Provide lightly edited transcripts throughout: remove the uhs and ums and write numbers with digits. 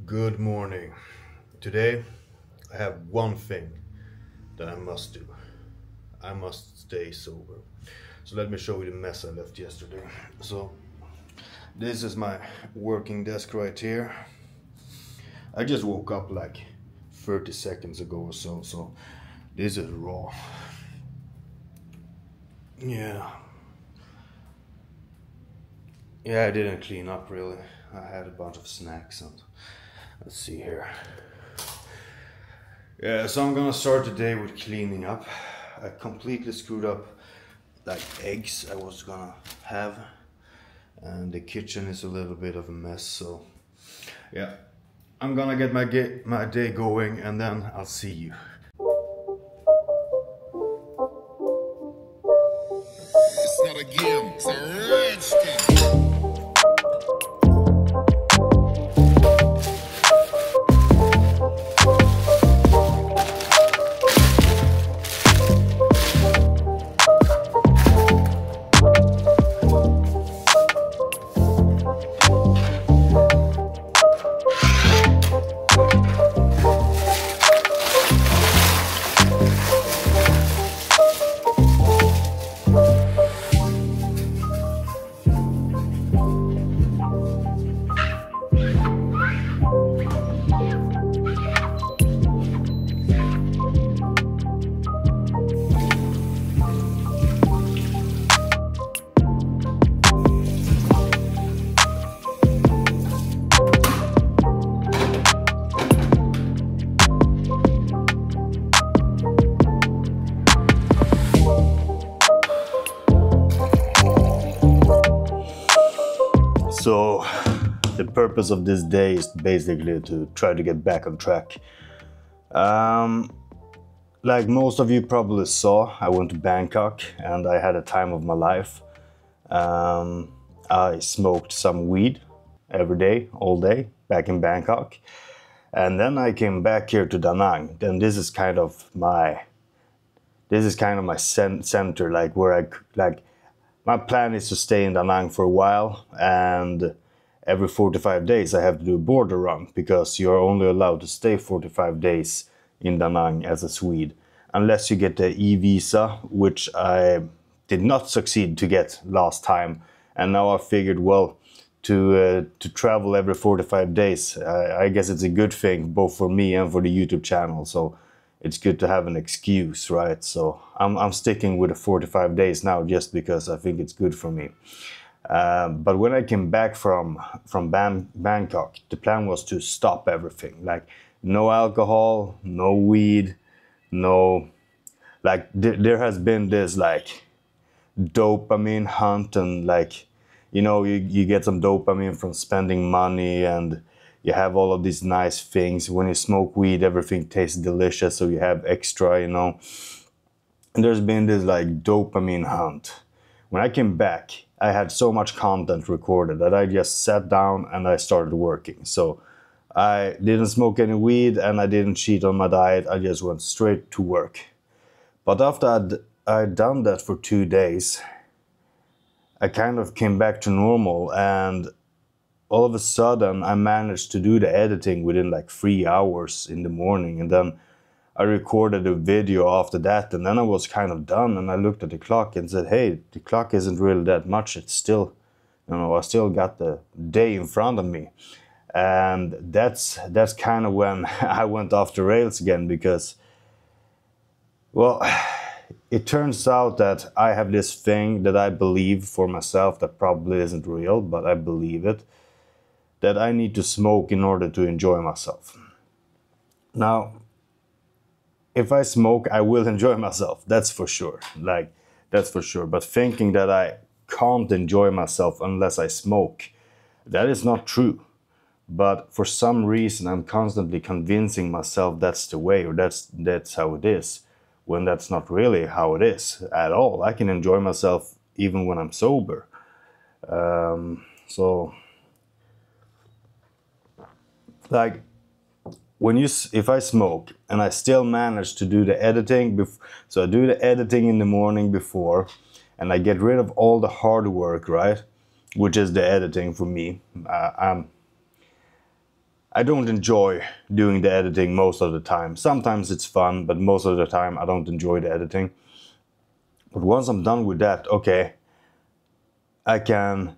Good morning. Today I have one thing that I must do. I must stay sober. So let me show you the mess I left yesterday. So this is my working desk right here. I just woke up like 30 seconds ago or so, so this is raw. Yeah, I didn't clean up really. I had a bunch of snacks and let's see here. Yeah, so I'm gonna start the day with cleaning up. I completely screwed up like eggs I was gonna have, and the kitchen is a little bit of a mess, so yeah, I'm gonna get my day going and then I'll see you. It's not a game, it's a rich thing. So the purpose of this day is basically to try to get back on track. Like most of you probably saw, I went to Bangkok and I had a time of my life. I smoked some weed every day, all day, back in Bangkok. And then I came back here to Da Nang. Then this is kind of my center, like where my plan is to stay in Da Nang for a while, and every 45 days I have to do a border run, because you're only allowed to stay 45 days in Da Nang as a Swede, unless you get the e-visa, which I did not succeed to get last time. And now I figured, well, to travel every 45 days, I guess it's a good thing, both for me and for the YouTube channel. So it's good to have an excuse, right? So I'm sticking with the 45 days now, just because I think it's good for me. But when I came back from Bangkok, the plan was to stop everything. Like no alcohol, no weed, no... Like there has been this like dopamine hunt, and like, you know, you get some dopamine from spending money, and you have all of these nice things. When you smoke weed, everything tastes delicious, so you have extra, you know. And there's been this like dopamine hunt. When I came back, I had so much content recorded that I just sat down and I started working. So I didn't smoke any weed and I didn't cheat on my diet. I just went straight to work. But after I'd done that for 2 days, I kind of came back to normal, and all of a sudden I managed to do the editing within like 3 hours in the morning, and then I recorded a video after that, and then I was kind of done, and I looked at the clock and said, hey, the clock isn't really that much, it's still, you know, I still got the day in front of me. And that's kind of when I went off the rails again, because, well, it turns out that I have this thing that I believe for myself that probably isn't real, but I believe it, that I need to smoke in order to enjoy myself. Now, if I smoke, I will enjoy myself, that's for sure. Like, that's for sure. But thinking that I can't enjoy myself unless I smoke, that is not true. But for some reason, I'm constantly convincing myself that's the way, or that's how it is, when that's not really how it is at all. I can enjoy myself even when I'm sober. So, like, if I smoke and I still manage to do the editing, so I do the editing in the morning before, and I get rid of all the hard work, right? Which is the editing for me. I don't enjoy doing the editing most of the time. Sometimes it's fun, but most of the time I don't enjoy the editing. But once I'm done with that, okay, I can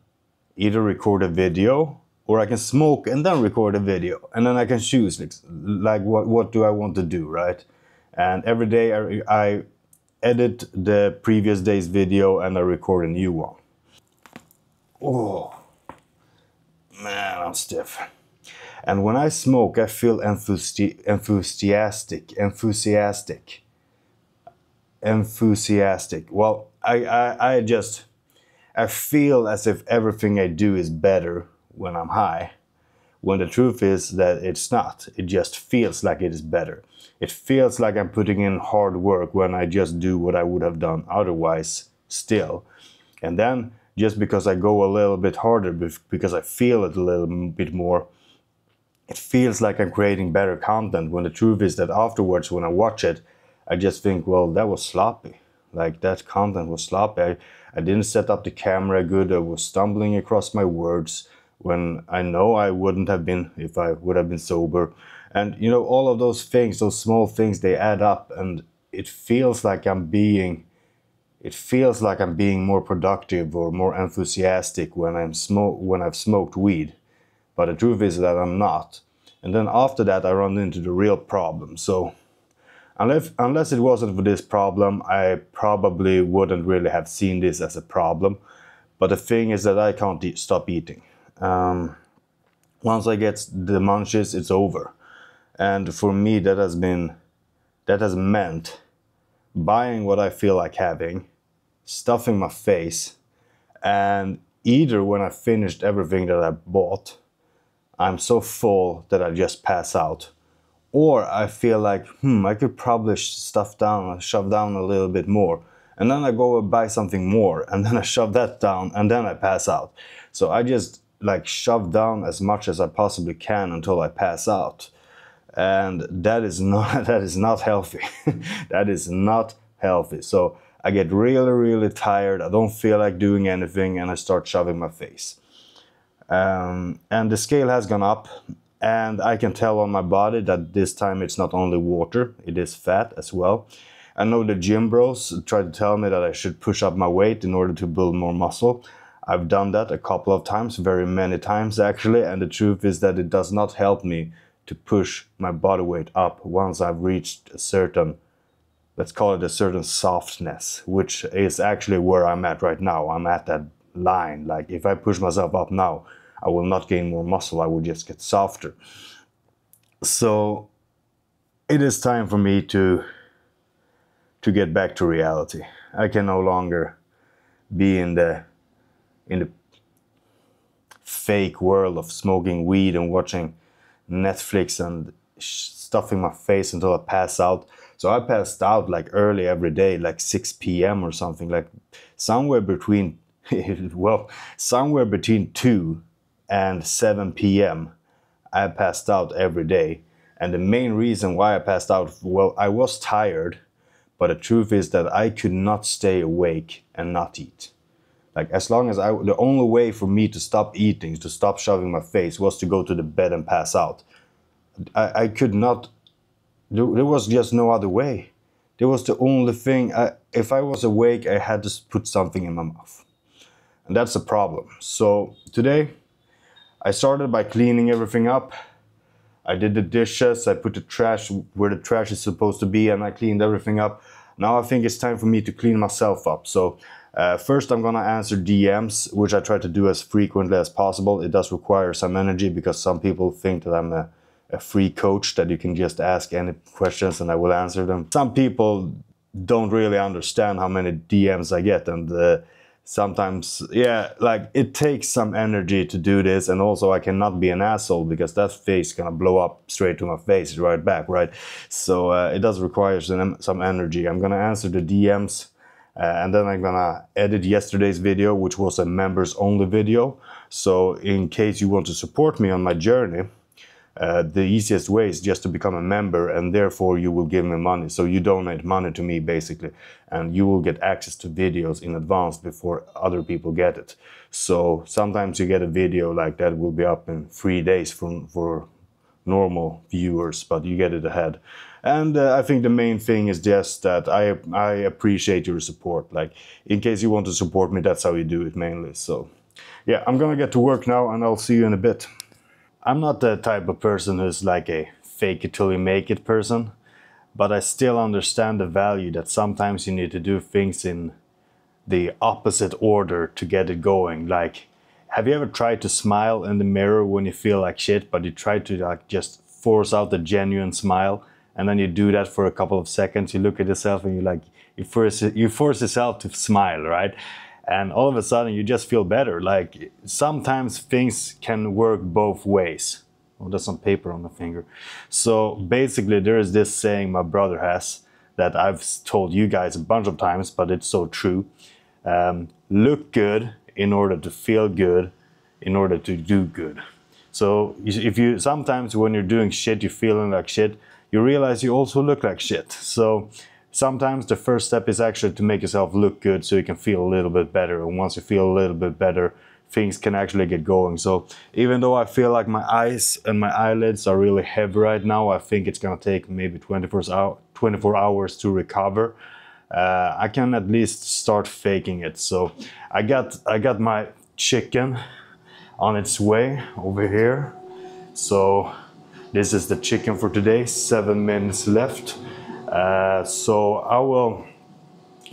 either record a video or I can smoke and then record a video, and then I can choose like what do I want to do, right? And every day I edit the previous day's video and I record a new one. Oh man, I'm stiff. And when I smoke, I feel enthusiastic. Well, I feel as if everything I do is better when I'm high, when the truth is that it's not. It just feels like it is better. It feels like I'm putting in hard work when I just do what I would have done otherwise still. And then just because I go a little bit harder, because I feel it a little bit more, it feels like I'm creating better content, when the truth is that afterwards when I watch it, I just think, well, that was sloppy. Like, that content was sloppy. I didn't set up the camera good. I was stumbling across my words when I know I wouldn't have been if I would have been sober. And you know, all of those things, those small things, they add up, and it feels like I'm being more productive or more enthusiastic when I've smoked weed. But the truth is that I'm not. And then after that I run into the real problem. So unless it wasn't for this problem, I probably wouldn't really have seen this as a problem. But the thing is that I can't stop eating. Once I get the munchies, it's over. And for me, that has meant buying what I feel like having, stuffing my face, and either when I finished everything that I bought, I'm so full that I just pass out. Or I feel like, I could probably shove down a little bit more. And then I go and buy something more, and then I shove that down, and then I pass out. So I just like shove down as much as I possibly can until I pass out. And that is not healthy. That is not healthy. So I get really, really tired. I don't feel like doing anything, and I start shoving my face. And the scale has gone up, and I can tell on my body that this time it's not only water, it is fat as well. I know the gym bros try to tell me that I should push up my weight in order to build more muscle. I've done that a couple of times, very many times actually, and the truth is that it does not help me to push my body weight up once I've reached a certain, let's call it a certain softness, which is actually where I'm at right now. I'm at that line. Like, if I push myself up now, I will not gain more muscle, I will just get softer. So it is time for me to get back to reality. I can no longer be in the fake world of smoking weed and watching Netflix and stuffing my face until I pass out. So I passed out like early every day, like 6 p.m. or something, like somewhere between somewhere between 2 and 7 p.m. I passed out every day. And the main reason why I passed out, well, I was tired, but the truth is that I could not stay awake and not eat. Like, as long as the only way for me to stop eating, to stop shoving my face, was to go to the bed and pass out. I could not, there was just no other way. There was the only thing, if I was awake, I had to put something in my mouth. And that's a problem. So today, I started by cleaning everything up. I did the dishes, I put the trash where the trash is supposed to be, and I cleaned everything up. Now I think it's time for me to clean myself up. So first I'm gonna answer DMs, which I try to do as frequently as possible. It does require some energy because some people think that I'm a free coach, that you can just ask any questions and I will answer them. Some people don't really understand how many DMs I get, and sometimes, yeah, like, it takes some energy to do this, and also I cannot be an asshole because that face gonna blow up straight to my face right back, right? So it does require some energy. I'm gonna answer the DMs, and then I'm gonna edit yesterday's video, which was a members only video. So in case you want to support me on my journey, the easiest way is just to become a member, and therefore you will give me money. So you donate money to me basically, and you will get access to videos in advance before other people get it. So sometimes you get a video like that will be up in 3 days for normal viewers, but you get it ahead. And I think the main thing is just that I appreciate your support. Like, in case you want to support me, that's how you do it mainly. So yeah, I'm gonna get to work now, and I'll see you in a bit. I'm not the type of person who's like a fake it till you make it person, but I still understand the value that sometimes you need to do things in the opposite order to get it going. Like, have you ever tried to smile in the mirror when you feel like shit, but you try to like just force out the genuine smile, and then you do that for a couple of seconds, you look at yourself and you force yourself to smile, right? And all of a sudden you just feel better. Like, sometimes things can work both ways. Oh, there's some paper on the finger. So basically there is this saying my brother has that I've told you guys a bunch of times, but it's so true. Look good in order to feel good, in order to do good. So if you sometimes when you're doing shit, you're feeling like shit, you realize you also look like shit. So sometimes the first step is actually to make yourself look good so you can feel a little bit better. And once you feel a little bit better, things can actually get going. So even though I feel like my eyes and my eyelids are really heavy right now, I think it's gonna take maybe 24 hours to recover. I can at least start faking it. So I got my chicken on its way over here. So this is the chicken for today. 7 minutes left. So I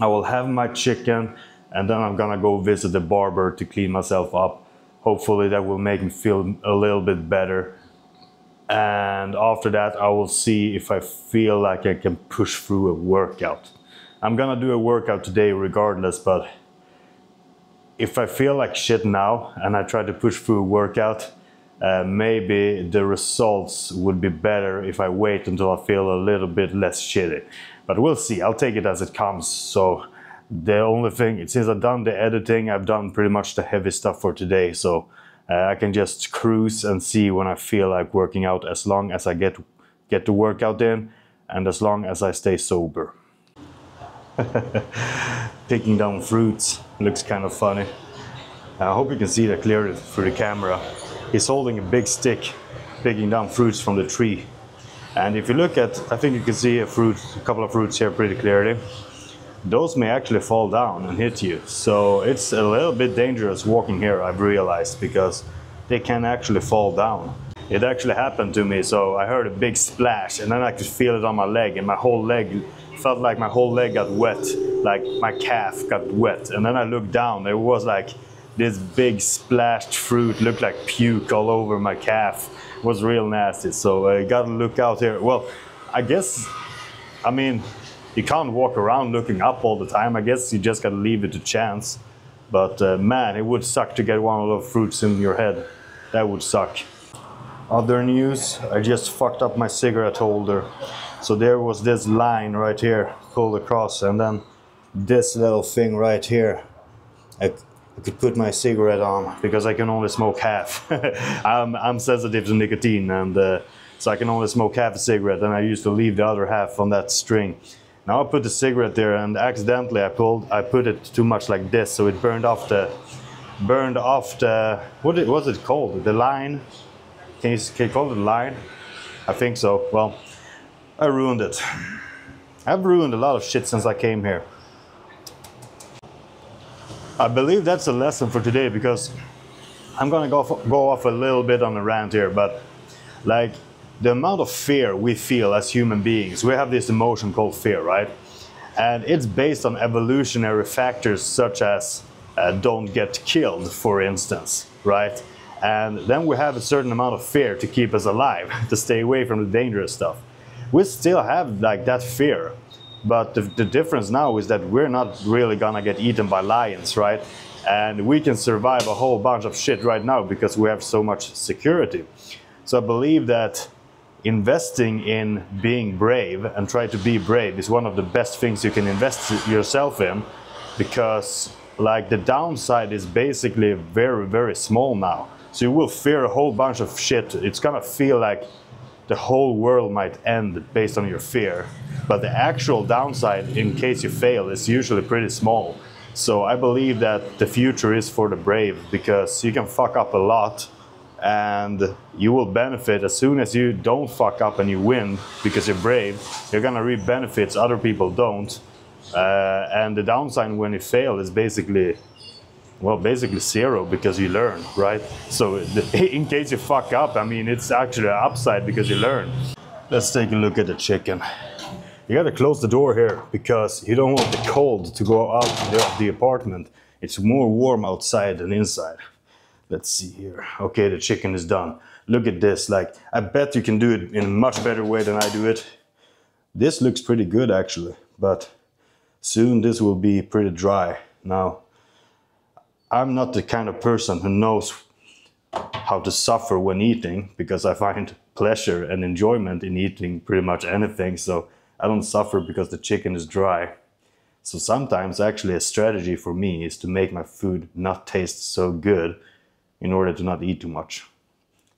will have my chicken, and then I'm gonna go visit the barber to clean myself up. Hopefully that will make me feel a little bit better. And after that I will see if I feel like I can push through a workout. I'm gonna do a workout today regardless, but if I feel like shit now and I try to push through a workout, maybe the results would be better if I wait until I feel a little bit less shitty. But we'll see, I'll take it as it comes. So the only thing, since I've done the editing, I've done pretty much the heavy stuff for today. So I can just cruise and see when I feel like working out, as long as I get the workout in and as long as I stay sober. Picking down fruits looks kind of funny. I hope you can see that clearly through the camera. He's holding a big stick, picking down fruits from the tree. And if you look at, I think you can see a couple of fruits here pretty clearly. Those may actually fall down and hit you. So it's a little bit dangerous walking here, I've realized, because they can actually fall down. It actually happened to me, so I heard a big splash and then I could feel it on my leg, and my whole leg felt like my whole leg got wet, like my calf got wet. And then I looked down, there was like this big splashed fruit, looked like puke all over my calf. It was real nasty, so I gotta look out here. Well, I mean, you can't walk around looking up all the time. I guess you just gotta leave it to chance. But man, it would suck to get one of those fruits in your head. That would suck. Other news, I just fucked up my cigarette holder. So there was this line right here pulled across, and then this little thing right here. I could put my cigarette on because I can only smoke half. I'm sensitive to nicotine, and so I can only smoke half a cigarette, and I used to leave the other half on that string. Now I put the cigarette there, and accidentally I put it too much like this, so it burned off the what was it called? The line? Can you call it a line? I think so. Well, I ruined it. I've ruined a lot of shit since I came here. I believe that's a lesson for today, because I'm gonna go off a little bit on a rant here, but like the amount of fear we feel as human beings, we have this emotion called fear, right? And it's based on evolutionary factors such as don't get killed, for instance, right? And then we have a certain amount of fear to keep us alive, to stay away from the dangerous stuff. We still have like that fear, but the difference now is that we're not really gonna get eaten by lions, right? And we can survive a whole bunch of shit right now because we have so much security. So I believe that investing in being brave and try to be brave is one of the best things you can invest yourself in, because like the downside is basically very, very small now. So you will fear a whole bunch of shit. It's gonna feel like the whole world might end based on your fear. But the actual downside, in case you fail, is usually pretty small. So I believe that the future is for the brave, because you can fuck up a lot and you will benefit as soon as you don't fuck up and you win because you're brave. You're gonna reap benefits other people don't, and the downside when you fail is basically zero because you learn, right? So in case you fuck up, I mean, it's actually an upside because you learn. Let's take a look at the chicken. You gotta close the door here because you don't want the cold to go out of the apartment. It's more warm outside than inside. Let's see here. Okay, the chicken is done. Look at this, like, I bet you can do it in a much better way than I do it. This looks pretty good actually, but soon this will be pretty dry. Now, I'm not the kind of person who knows how to suffer when eating because I find pleasure and enjoyment in eating pretty much anything, so I don't suffer because the chicken is dry. So sometimes actually a strategy for me is to make my food not taste so good in order to not eat too much.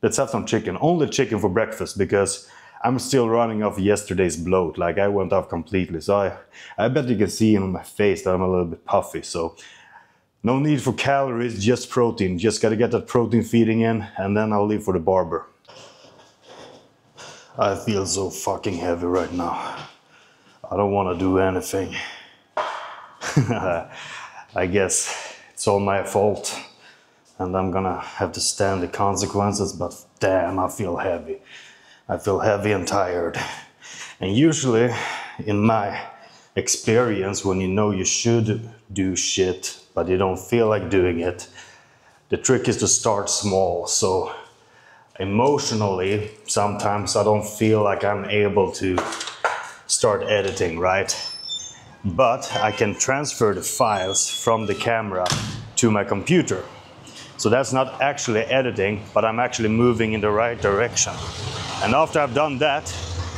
Let's have some chicken, only chicken for breakfast because I'm still running off yesterday's bloat, like I went off completely. So I bet you can see on my face that I'm a little bit puffy, so no need for calories, just protein. Just gotta get that protein feeding in and then I'll leave for the barber. I feel so fucking heavy right now. I don't want to do anything. I guess it's all my fault and I'm gonna have to stand the consequences, but damn, I feel heavy. I feel heavy and tired. And usually, in my experience, when you know you should do shit, but you don't feel like doing it, the trick is to start small. So emotionally, sometimes I don't feel like I'm able to start editing, right? But I can transfer the files from the camera to my computer. So that's not actually editing, but I'm actually moving in the right direction. And after I've done that,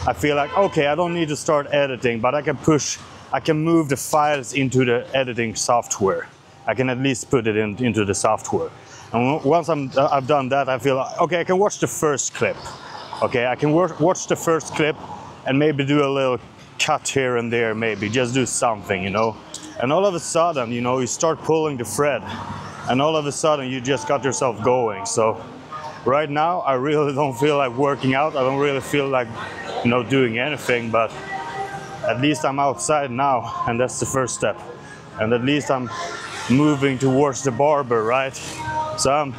I feel like, okay, I don't need to start editing, but I can move the files into the editing software. I can at least put it into the software. And once I've done that, I feel like, okay, I can watch the first clip. Okay, I can watch the first clip and maybe do a little cut here and there, maybe just do something, you know. And all of a sudden, you know, you start pulling the thread and all of a sudden you just got yourself going. So right now, I really don't feel like working out. I don't really feel like, you know, doing anything, but at least I'm outside now and that's the first step. And at least I'm moving towards the barber, right? So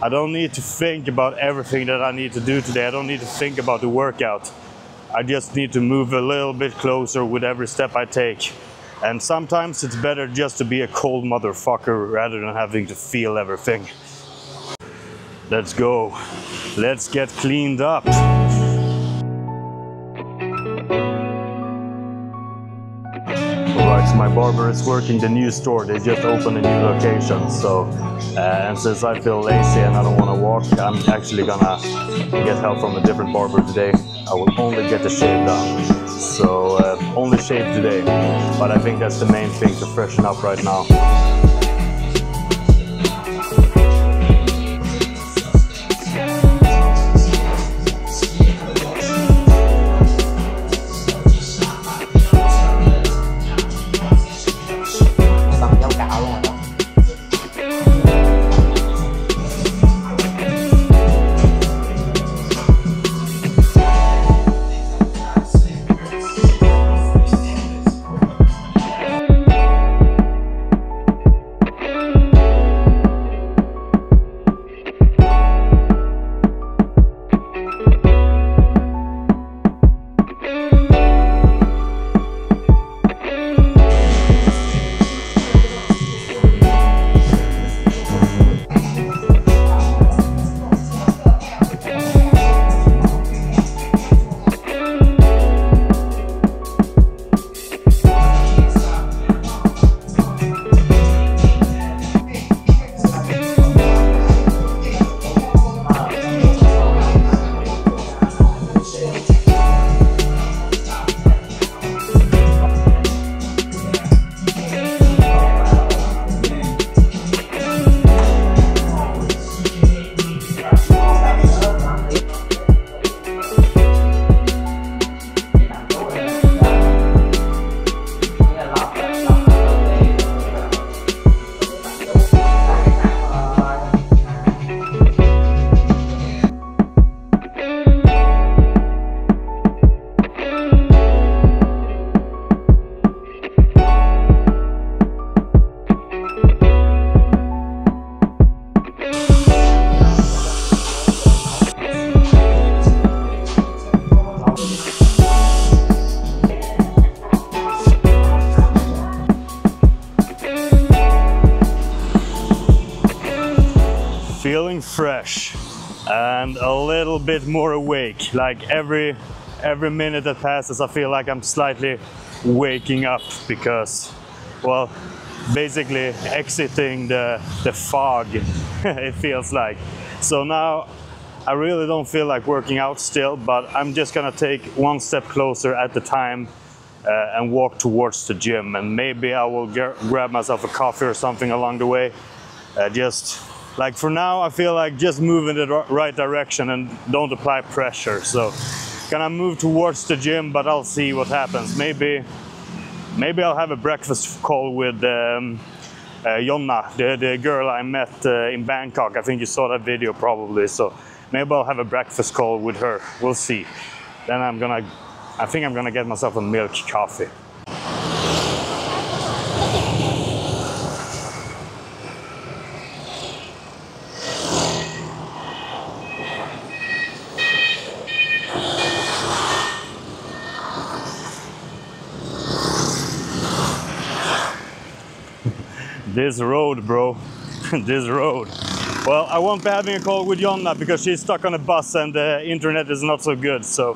I don't need to think about everything that I need to do today. I don't need to think about the workout. I just need to move a little bit closer with every step I take. And sometimes it's better just to be a cold motherfucker rather than having to feel everything. Let's go. Let's get cleaned up. Alright, so my barber is working the new store. They just opened a new location. So, and since I feel lazy and I don't want to walk, I'm actually gonna get help from a different barber today. I will only get the shave done. So, only shave today. But I think that's the main thing to freshen up right now. feeling fresh and a little bit more awake. Like every minute that passes, I feel like I'm slightly waking up because, well, basically exiting the fog, it feels like. So now I really don't feel like working out still, but I'm just gonna take one step closer at the time and walk towards the gym, and maybe I will grab myself a coffee or something along the way. Just like for now, I feel like just move in the right direction and don't apply pressure. So gonna move towards the gym, but I'll see what happens. Maybe I'll have a breakfast call with Jonna, the girl I met in Bangkok. I think you saw that video probably. So maybe I'll have a breakfast call with her. We'll see. Then I think I'm gonna get myself a milk coffee. This road, bro. This road. Well, I won't be having a call with Jonna because she's stuck on a bus and the internet is not so good. So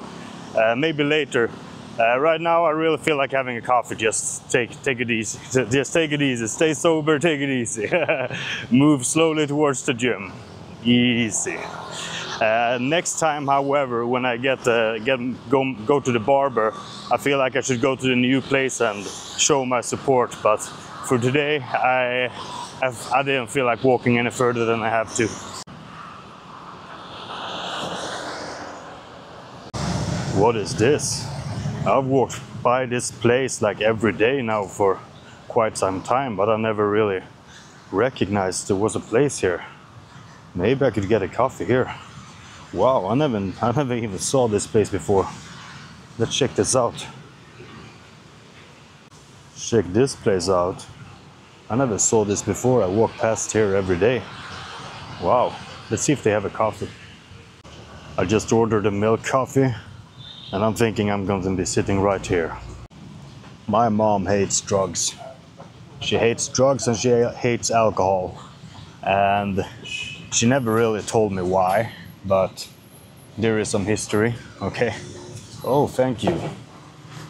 maybe later. Right now, I really feel like having a coffee. Just take it easy. Just take it easy. Stay sober. Take it easy. Move slowly towards the gym. Easy. Next time, however, when I go to the barber, I feel like I should go to the new place and show my support. But for today, I didn't feel like walking any further than I have to. What is this? I've walked by this place like every day now for quite some time, but I never really recognized there was a place here. Maybe I could get a coffee here. Wow, I never even saw this place before. Let's check this out. Check this place out. I never saw this before. I walk past here every day. Wow, let's see if they have a coffee. I just ordered a milk coffee and I'm thinking I'm going to be sitting right here. My mom hates drugs. She hates drugs and she hates alcohol. And she never really told me why, but there is some history, okay? Oh, thank you.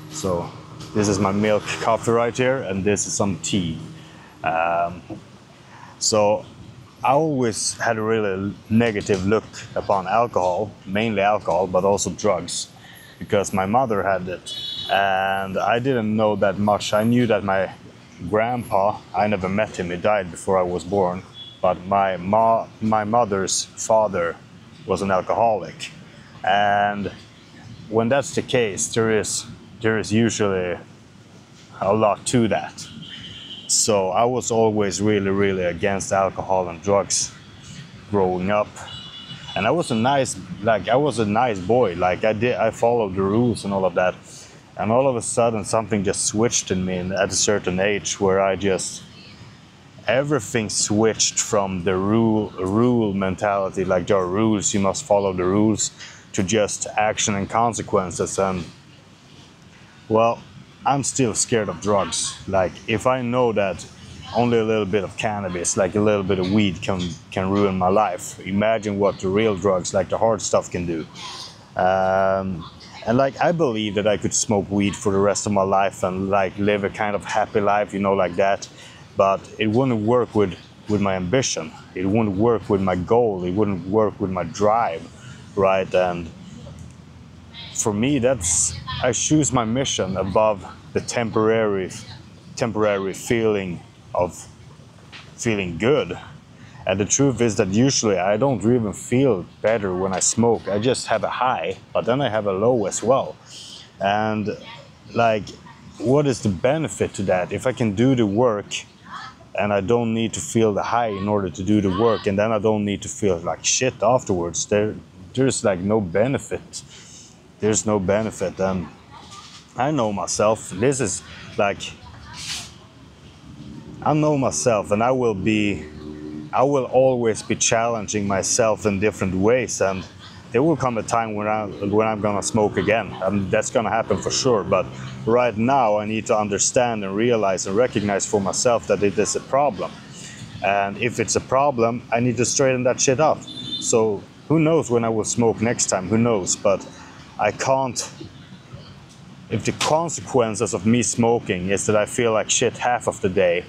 So this is my milk coffee right here, and this is some tea. So I always had a really negative look upon alcohol, mainly alcohol, but also drugs, because my mother had it. And I didn't know that much. I knew that my grandpa, I never met him, he died before I was born, but my mother's father was an alcoholic. And when that's the case, there is usually a lot to that. So I was always really against alcohol and drugs growing up. And I was a nice boy. Like I followed the rules and all of that. And all of a sudden something just switched in me at a certain age where everything switched from the rule mentality, like there are rules, you must follow the rules, to just action and consequences. And well, I'm still scared of drugs. Like if I know that only a little bit of cannabis, like a little bit of weed can ruin my life, imagine what the real drugs, like the hard stuff, can do. And like I believe that I could smoke weed for the rest of my life and like live a kind of happy life, you know, like that. But it wouldn't work with my ambition. It wouldn't work with my goal. It wouldn't work with my drive, right? And for me, I choose my mission above the temporary feeling of feeling good. And the truth is that usually I don't even feel better when I smoke. I just have a high, but then I have a low as well. And like, what is the benefit to that? If I can do the work and I don't need to feel the high in order to do the work, and then I don't need to feel like shit afterwards, there's like no benefit. There's no benefit. And I know myself. This is like, I know myself, and I will always be challenging myself in different ways, and there will come a time when I'm gonna smoke again, and that's gonna happen for sure. But right now I need to understand and realize and recognize for myself that it is a problem. And if it's a problem, I need to straighten that shit up. So who knows when I will smoke next time, who knows, but I can't. If the consequences of me smoking is that I feel like shit half of the day,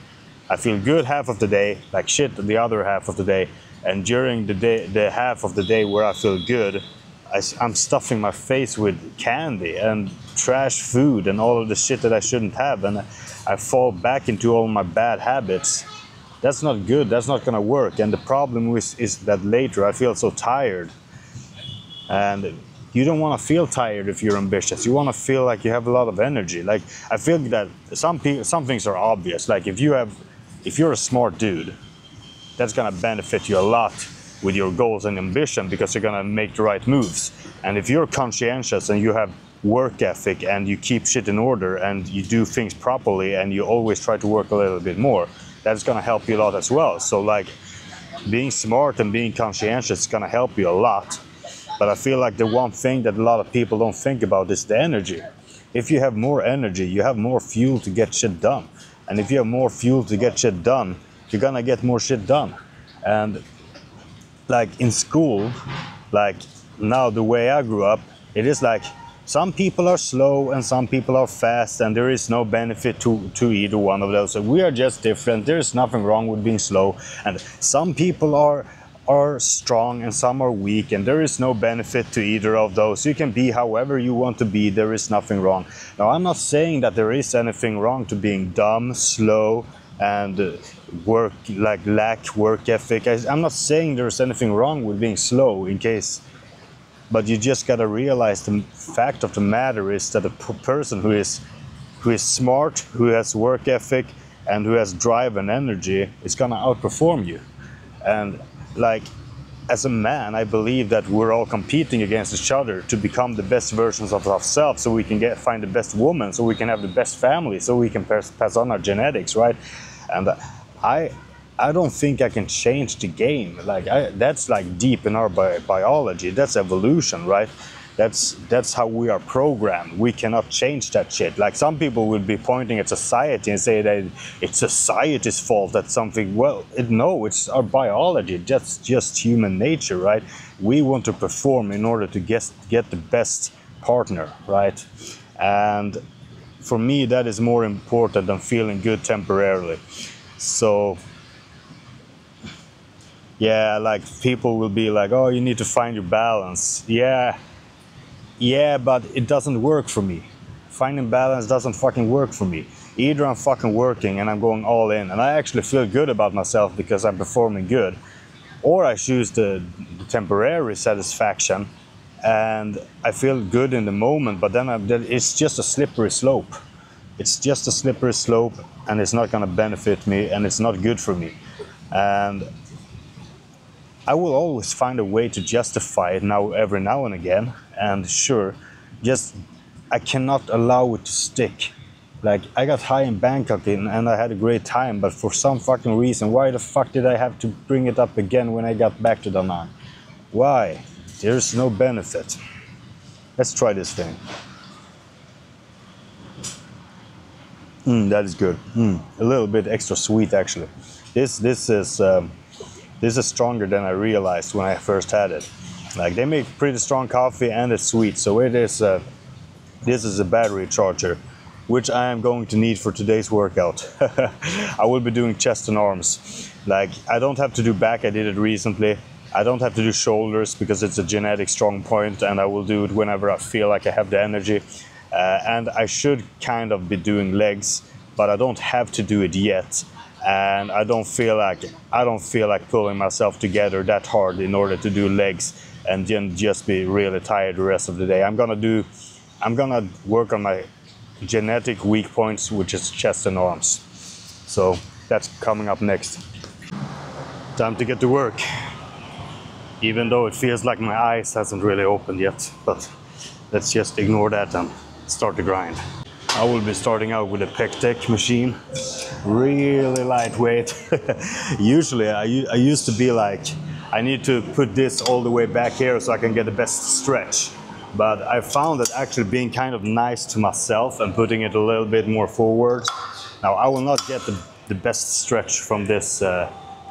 I feel good half of the day, like shit the other half of the day, and during the day, the half of the day where I feel good, I'm stuffing my face with candy and trash food and all of the shit that I shouldn't have, and I fall back into all my bad habits. That's not good, that's not gonna work, and the problem is that later I feel so tired. And you don't want to feel tired if you're ambitious. You want to feel like you have a lot of energy. Like, I feel that some things are obvious. Like, if you're a smart dude, that's gonna benefit you a lot with your goals and ambition, because you're gonna make the right moves. And if you're conscientious and you have work ethic and you keep shit in order and you do things properly and you always try to work a little bit more, that's gonna help you a lot as well. So like, being smart and being conscientious is gonna help you a lot. But I feel like the one thing that a lot of people don't think about is the energy. If you have more energy, you have more fuel to get shit done. And if you have more fuel to get shit done, you're gonna get more shit done. And like in school, like now the way I grew up, it is like some people are slow and some people are fast, and there is no benefit to either one of those. So we are just different. There is nothing wrong with being slow. And some people are strong and some are weak, and there is no benefit to either of those. You can be however you want to be, there is nothing wrong. Now, I'm not saying that there is anything wrong to being dumb, slow, and lack work ethic. I'm not saying there's anything wrong with being slow, but you just gotta realize the fact of the matter is that a person who is smart, who has work ethic, and who has drive and energy is gonna outperform you. And like, as a man, I believe that we're all competing against each other to become the best versions of ourselves, so we can find the best woman, so we can have the best family, so we can pass on our genetics, right? And I don't think I can change the game. Like, that's like deep in our biology. That's evolution, right? That's how we are programmed. We cannot change that shit. Like, some people will be pointing at society and say that it's society's fault that something. Well, no, it's our biology. That's just human nature, right? We want to perform in order to get the best partner, right? And for me, that is more important than feeling good temporarily. So yeah, like, people will be like, oh, you need to find your balance. Yeah, but it doesn't work for me. Finding balance doesn't fucking work for me. Either I'm fucking working and I'm going all in and I actually feel good about myself because I'm performing good, or I choose the temporary satisfaction and I feel good in the moment, but then it's just a slippery slope. It's just a slippery slope, and it's not gonna benefit me, and it's not good for me. And I will always find a way to justify it every now and again. And sure, I cannot allow it to stick. Like, I got high in Bangkok and I had a great time, but for some fucking reason, why the fuck did I have to bring it up again when I got back to Da Nang? Why? There's no benefit. Let's try this thing. That is good. A little bit extra sweet, actually. This is stronger than I realized when I first had it. Like, they make pretty strong coffee and it's sweet, so it is. This is a battery charger, which I am going to need for today's workout. I will be doing chest and arms. Like, I don't have to do back. I did it recently. I don't have to do shoulders because it's a genetic strong point, and I will do it whenever I feel like I have the energy. And I should kind of be doing legs, but I don't have to do it yet. And I don't feel like pulling myself together that hard in order to do legs and then just be really tired the rest of the day. I'm gonna work on my genetic weak points, which is chest and arms. So that's coming up next. Time to get to work. Even though it feels like my eyes hasn't really opened yet, but let's just ignore that and start the grind. I will be starting out with a PECTEC machine, really lightweight. Usually I used to be like, I need to put this all the way back here so I can get the best stretch. But I found that actually being kind of nice to myself and putting it a little bit more forward. Now, I will not get the best stretch from this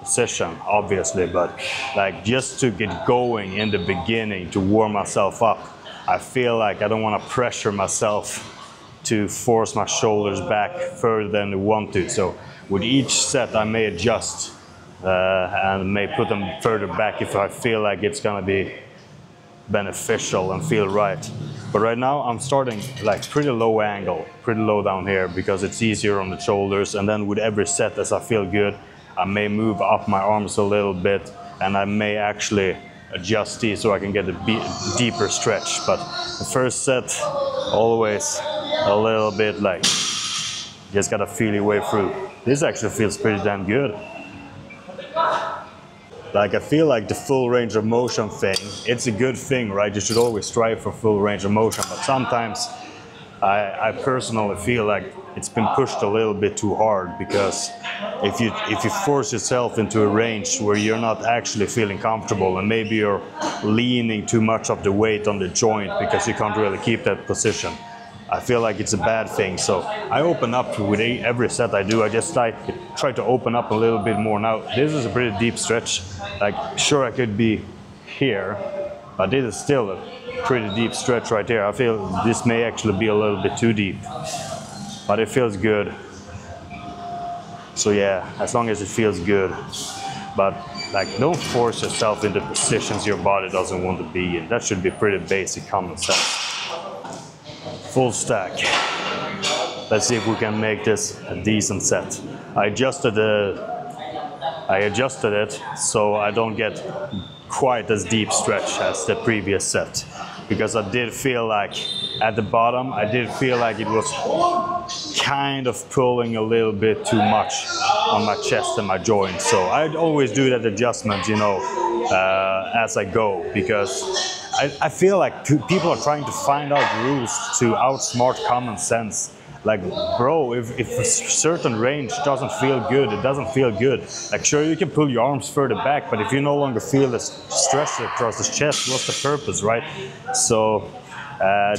position, obviously, but like just to get going in the beginning, to warm myself up, I feel like I don't want to pressure myself to force my shoulders back further than I want to. So with each set I may adjust and may put them further back if I feel like it's gonna be beneficial and feel right. But right now I'm starting like pretty low angle, pretty low down here, because it's easier on the shoulders, and then with every set as I feel good, I may move up my arms a little bit, and I may actually adjust these so I can get a deeper stretch. But the first set, always a little bit like, just gotta feel your way through. This actually feels pretty damn good. Like I feel like the full range of motion thing, it's a good thing, right? You should always strive for full range of motion, but sometimes I personally feel like it's been pushed a little bit too hard, because if you force yourself into a range where you're not actually feeling comfortable, and maybe you're leaning too much of the weight on the joint because you can't really keep that position, I feel like it's a bad thing. So I open up with every set I do. I just try to open up a little bit more. Now this is a pretty deep stretch. Like sure I could be here, but this is still a pretty deep stretch right here. I feel this may actually be a little bit too deep, but it feels good. So yeah, as long as it feels good. But like, don't force yourself into positions your body doesn't want to be in. That should be pretty basic common sense. Full stack. Let's see if we can make this a decent set. I adjusted it so I don't get quite as deep stretch as the previous set, because I did feel like at the bottom, I did feel like it was kind of pulling a little bit too much on my chest and my joints. So I always do that adjustment, you know, as I go, because I feel like people are trying to find out rules to outsmart common sense. Like, bro, if a certain range doesn't feel good, it doesn't feel good. Like, sure, you can pull your arms further back, but if you no longer feel the stress across the chest, what's the purpose, right? So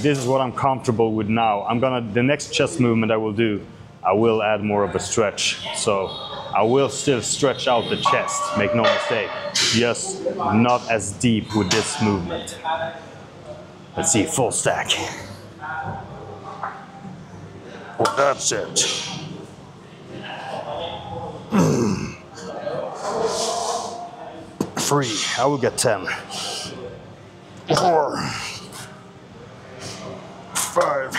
this is what I'm comfortable with now. The next chest movement I will do, I will add more of a stretch. So I will still stretch out the chest, make no mistake, just not as deep with this movement. Let's see, full stack. Well, that's it. 3, I will get 10. 4, 5.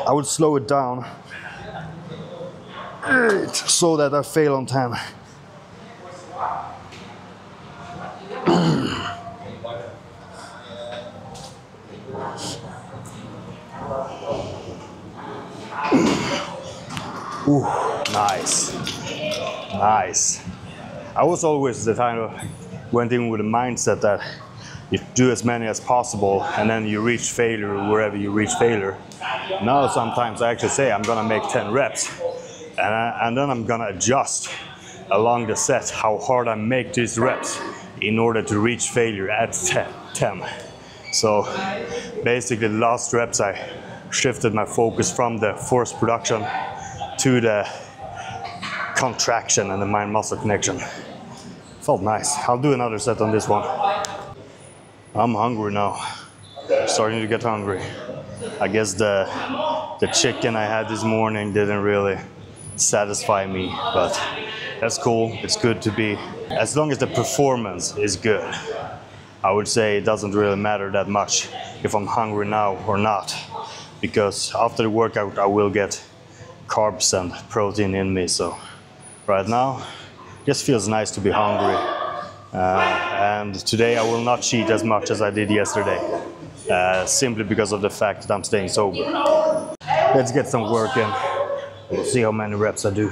I would slow it down 8 so that I fail on 10. Ooh, nice. Nice. I was always the kind of went in with a mindset that you do as many as possible and then you reach failure wherever you reach failure. Now sometimes I actually say I'm gonna make 10 reps and then I'm gonna adjust along the set how hard I make these reps in order to reach failure at 10. So basically the last reps I shifted my focus from the force production to the contraction and the mind-muscle connection. Felt nice. I'll do another set on this one. I'm hungry now. Starting to get hungry. I guess the chicken I had this morning didn't really satisfy me, but that's cool. It's good to be, as long as the performance is good. I would say it doesn't really matter that much if I'm hungry now or not, because after the workout I will get carbs and protein in me. So right now it just feels nice to be hungry, and today I will not cheat as much as I did yesterday, simply because of the fact that I'm staying sober. Let's get some work in. We'll see how many reps I do.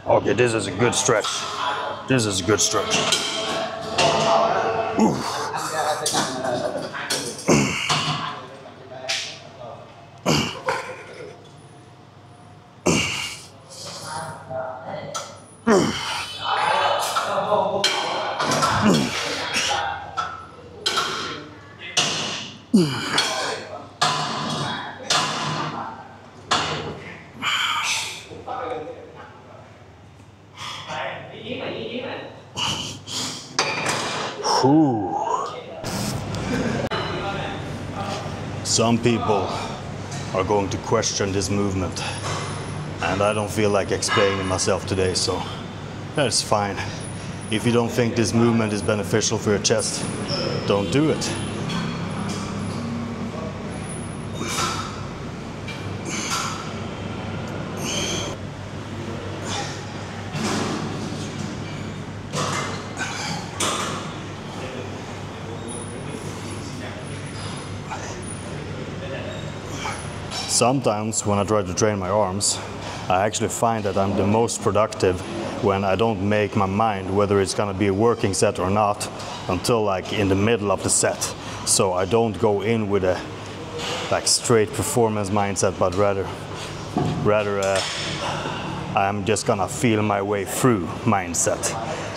Okay, this is a good stretch. This is a good stretch. Ooh. Whew. Some people are going to question this movement, and I don't feel like explaining myself today, so that's fine. If you don't think this movement is beneficial for your chest, don't do it. Sometimes when I try to train my arms, I actually find that I'm the most productive when I don't make my mind whether it's gonna be a working set or not until like in the middle of the set. So I don't go in with a like straight performance mindset, but rather I'm just gonna feel my way through mindset.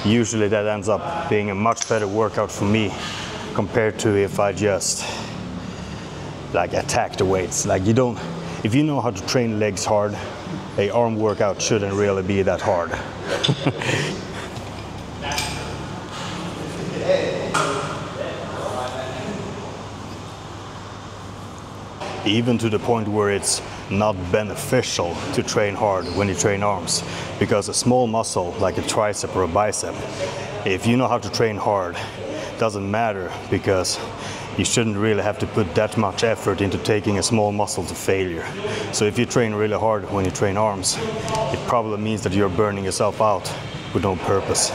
Usually that ends up being a much better workout for me compared to if I just like attack the weights. Like if you know how to train legs hard, a arm workout shouldn't really be that hard. Even to the point where it's not beneficial to train hard when you train arms, because a small muscle like a tricep or a bicep, if you know how to train hard, doesn't matter, because you shouldn't really have to put that much effort into taking a small muscle to failure. So if you train really hard when you train arms, it probably means that you're burning yourself out with no purpose.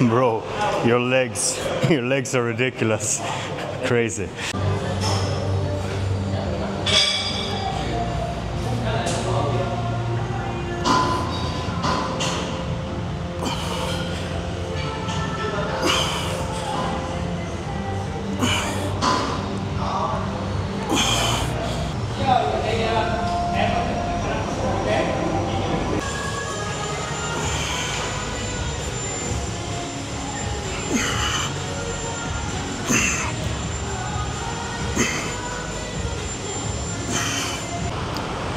Bro, your legs are ridiculous. Crazy.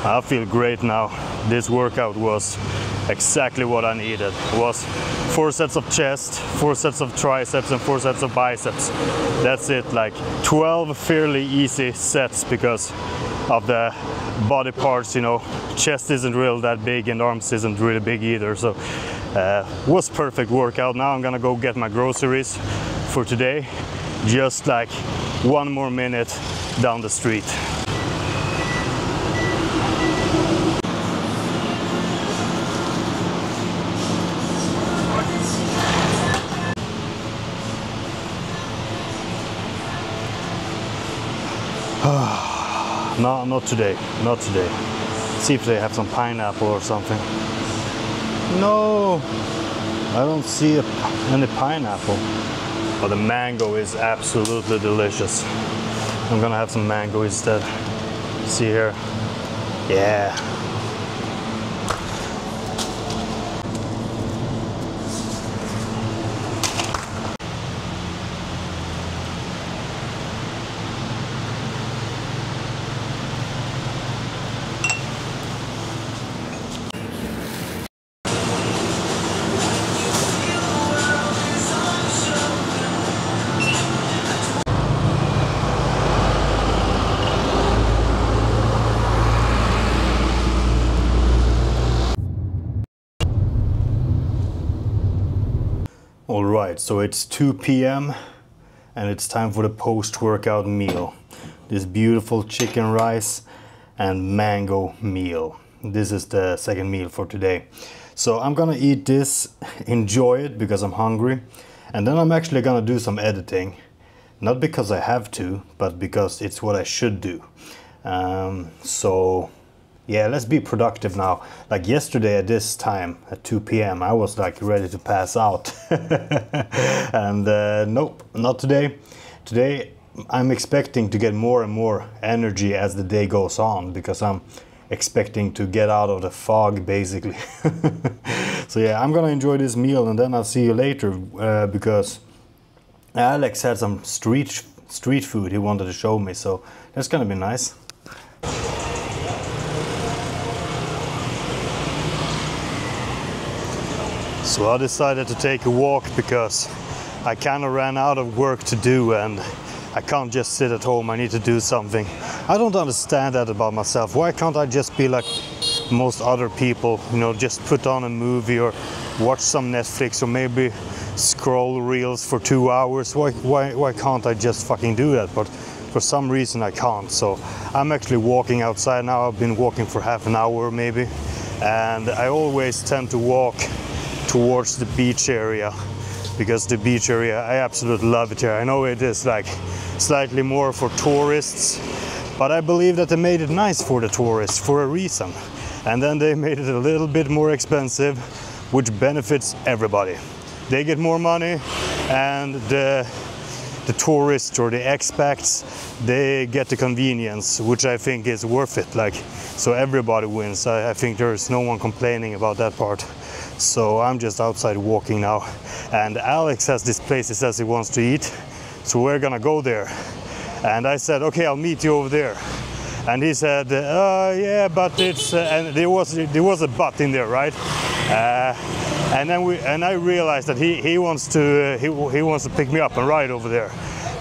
I feel great now. This workout was exactly what I needed. It was 4 sets of chest, 4 sets of triceps, and 4 sets of biceps. That's it, like 12 fairly easy sets because of the body parts, you know. Chest isn't really that big and arms isn't really big either, so was perfect workout. Now I'm gonna go get my groceries for today. Just like 1 more minute down the street. No, not today, not today. See if they have some pineapple or something. No, I don't see any pineapple. But the mango is absolutely delicious. I'm gonna have some mango instead. See here? Yeah. Alright, so it's 2 p.m. and it's time for the post-workout meal. This beautiful chicken rice and mango meal. This is the second meal for today. So I'm gonna eat this, enjoy it because I'm hungry, and then I'm actually gonna do some editing. Not because I have to, but because it's what I should do. So yeah, let's be productive now. Like yesterday at this time, at 2 p.m, I was like ready to pass out. And nope, not today. Today I'm expecting to get more and more energy as the day goes on, because I'm expecting to get out of the fog basically. So yeah, I'm gonna enjoy this meal and then I'll see you later, because Alex had some street street food he wanted to show me, so that's gonna be nice. So I decided to take a walk because I kind of ran out of work to do and I can't just sit at home. I need to do something. I don't understand that about myself. Why can't I just be like most other people, you know, just put on a movie or watch some Netflix or maybe scroll reels for 2 hours? Why can't I just fucking do that? But for some reason I can't. So I'm actually walking outside now. I've been walking for half an hour maybe, and I always tend to walk towards the beach area because the beach area, I absolutely love it here. I know it is like slightly more for tourists, but I believe that they made it nice for the tourists for a reason. And then they made it a little bit more expensive, which benefits everybody. They get more money, and the tourists or the expats, they get the convenience, which I think is worth it. Like, so everybody wins. I think there's no one complaining about that part. So I'm just outside walking now, and Alex has this place he says he wants to eat, so we're gonna go there. And I said, okay, I'll meet you over there. And he said, yeah, but it's and there was a but in there, right? And I realized that he wants to pick me up and ride over there.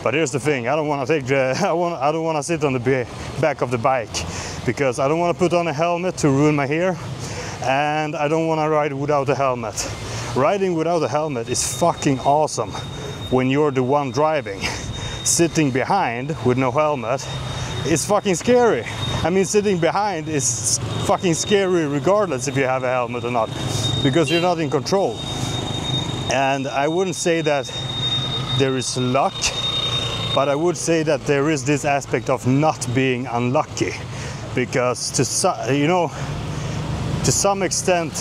But here's the thing: I don't want to take I don't want to sit on the back of the bike because I don't want to put on a helmet to ruin my hair, and I don't want to ride without a helmet. Riding without a helmet is fucking awesome when you're the one driving. Sitting behind with no helmet is fucking scary. I mean, sitting behind is fucking scary regardless if you have a helmet or not, because you're not in control. And I wouldn't say that there is luck, but I would say that there is this aspect of not being unlucky, because to some extent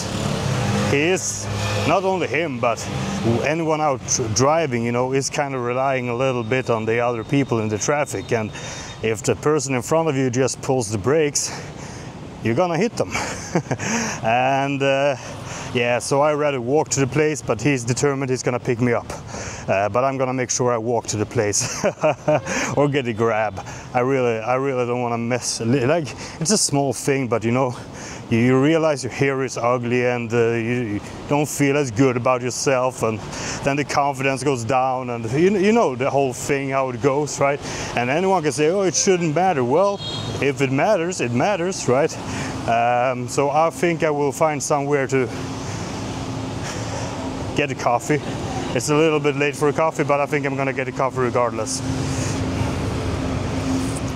he is, not only him, but anyone out driving, you know, is kind of relying a little bit on the other people in the traffic. And if the person in front of you just pulls the brakes, you're gonna hit them. And yeah, so I rather walk to the place, but he's determined he's gonna pick me up. But I'm gonna make sure I walk to the place or get a grab. I really don't want to mess. Like, it's a small thing, but you know, you realize your hair is ugly and you don't feel as good about yourself, and then the confidence goes down, and you know the whole thing, how it goes, right? And anyone can say, oh, it shouldn't matter. Well, if it matters, it matters, right? So I think I will find somewhere to get a coffee. It's a little bit late for a coffee, but I think I'm gonna get a coffee regardless.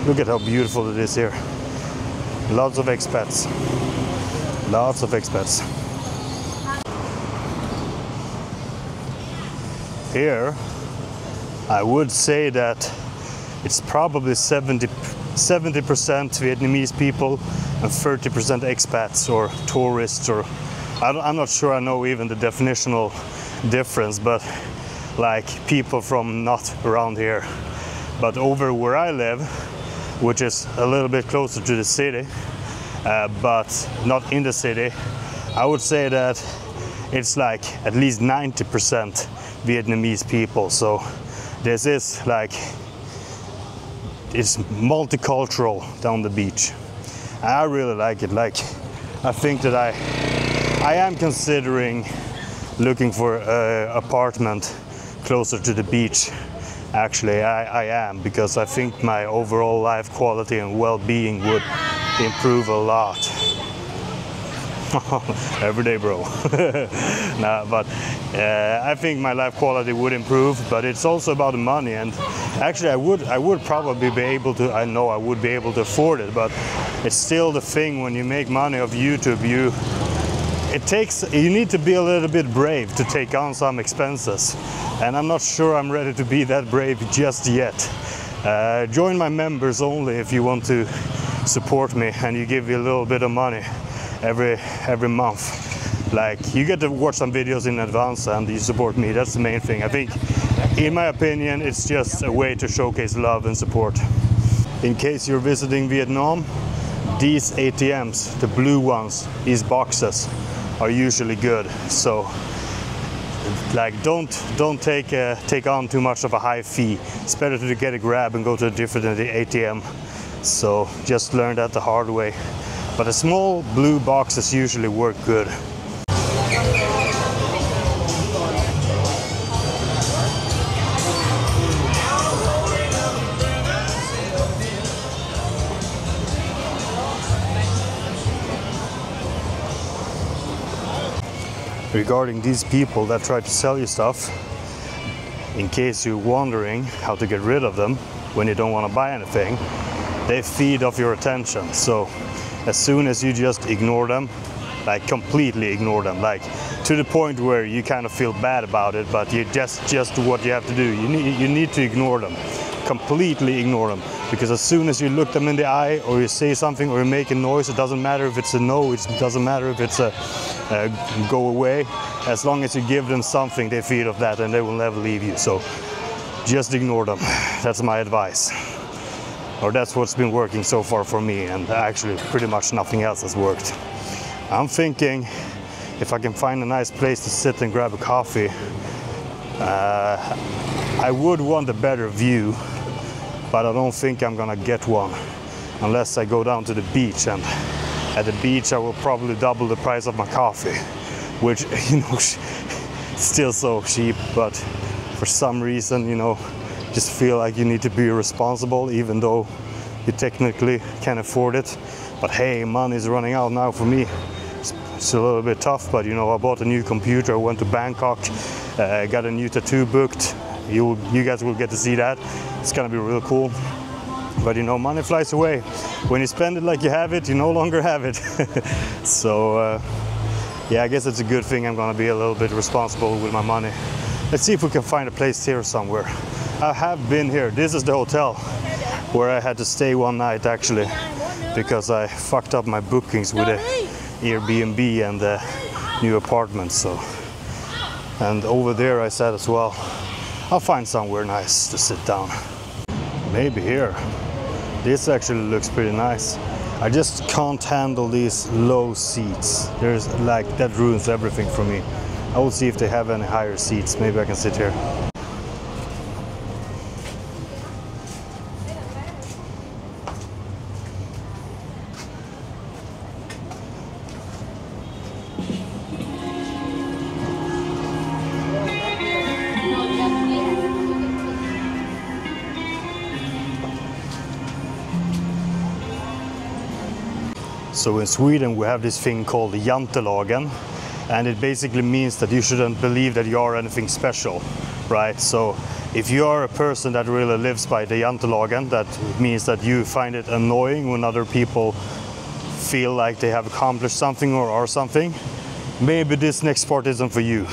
Look at how beautiful it is here. Lots of expats. Lots of expats. Here, I would say that it's probably 70% Vietnamese people and 30% expats or tourists, or I'm not sure I know even the definitional difference, but like people from not around here. But over where I live, which is a little bit closer to the city, but not in the city, I would say that it's like at least 90% Vietnamese people. So this is like, it's multicultural down the beach. I really like it. Like, I think that I am considering looking for an apartment closer to the beach. Actually, I am, because I think my overall life quality and well-being would improve a lot. Every day, bro. Nah, but I think my life quality would improve, but it's also about the money. And actually, I would probably be able to. I know I would be able to afford it, but it's still the thing when you make money off YouTube. You need to be a little bit brave to take on some expenses, and I'm not sure I'm ready to be that brave just yet. Join my members only if you want to support me, and you give me a little bit of money every month. Like, you get to watch some videos in advance and you support me. That's the main thing. I think, in my opinion, it's just a way to showcase love and support. In case you're visiting Vietnam, these ATMs, the blue ones, these boxes, are usually good. So Like don't take on too much of a high fee. It's better to get a grab and go to a different ATM. So just learn that the hard way. But the small blue boxes usually work good. Regarding these people that try to sell you stuff, in case you're wondering how to get rid of them when you don't want to buy anything, they feed off your attention. So as soon as you just ignore them, like completely ignore them, like to the point where you kind of feel bad about it, but you just what you have to do, you need to ignore them, completely ignore them, because as soon as you look them in the eye or you say something or you make a noise, it doesn't matter if it's a no, it doesn't matter if it's a go away, as long as you give them something, they feed off that and they will never leave you. So just ignore them. That's my advice, or that's what's been working so far for me, and actually pretty much nothing else has worked. I'm thinking if I can find a nice place to sit and grab a coffee, I would want a better view, but I don't think I'm gonna get one unless I go down to the beach, and at the beach I will probably double the price of my coffee, which, you know, still so cheap, but for some reason, you know, just feel like you need to be responsible even though you technically can afford it. But hey, money's running out now for me. It's a little bit tough, but you know, I bought a new computer, I went to Bangkok, got a new tattoo booked. You guys will get to see that. It's gonna be real cool. But you know, money flies away. When you spend it like you have it, you no longer have it. So yeah, I guess it's a good thing. I'm gonna be a little bit responsible with my money. Let's see if we can find a place here somewhere. I have been here. This is the hotel where I had to stay one night actually, because I fucked up my bookings with the Airbnb and the new apartment. So, and over there I said as well, I'll find somewhere nice to sit down. Maybe here. This actually looks pretty nice. I just can't handle these low seats. There's like, that ruins everything for me. I will see if they have any higher seats. Maybe I can sit here. So in Sweden we have this thing called Jantelagen, and it basically means that you shouldn't believe that you are anything special, right? So if you are a person that really lives by the Jantelagen, that means that you find it annoying when other people feel like they have accomplished something or are something, maybe this next part isn't for you.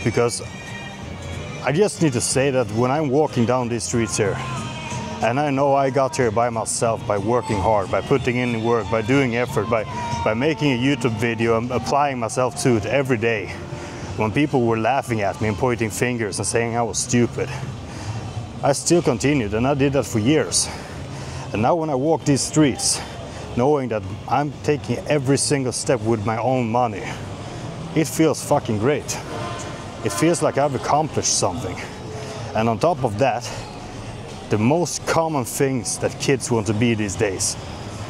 Because I just need to say that when I'm walking down these streets here, and I know I got here by myself, by working hard, by putting in work, by doing effort, by making a YouTube video and applying myself to it every day. When people were laughing at me and pointing fingers and saying I was stupid, I still continued, and I did that for years. And now when I walk these streets, knowing that I'm taking every single step with my own money, it feels fucking great. It feels like I've accomplished something. And on top of that, the most common things that kids want to be these days,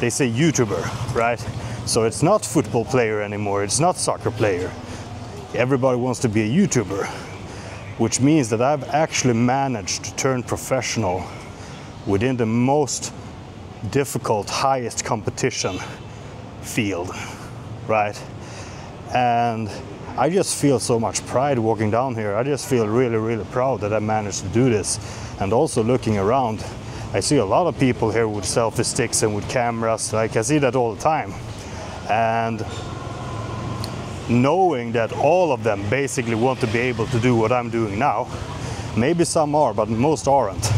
they say YouTuber, right? So it's not football player anymore, it's not soccer player. Everybody wants to be a YouTuber, which means that I've actually managed to turn professional within the most difficult, highest competition field, right? And I just feel so much pride walking down here. I just feel really, really proud that I managed to do this. And also looking around, I see a lot of people here with selfie sticks and with cameras. Like, I see that all the time. And knowing that all of them basically want to be able to do what I'm doing now, maybe some are, but most aren't.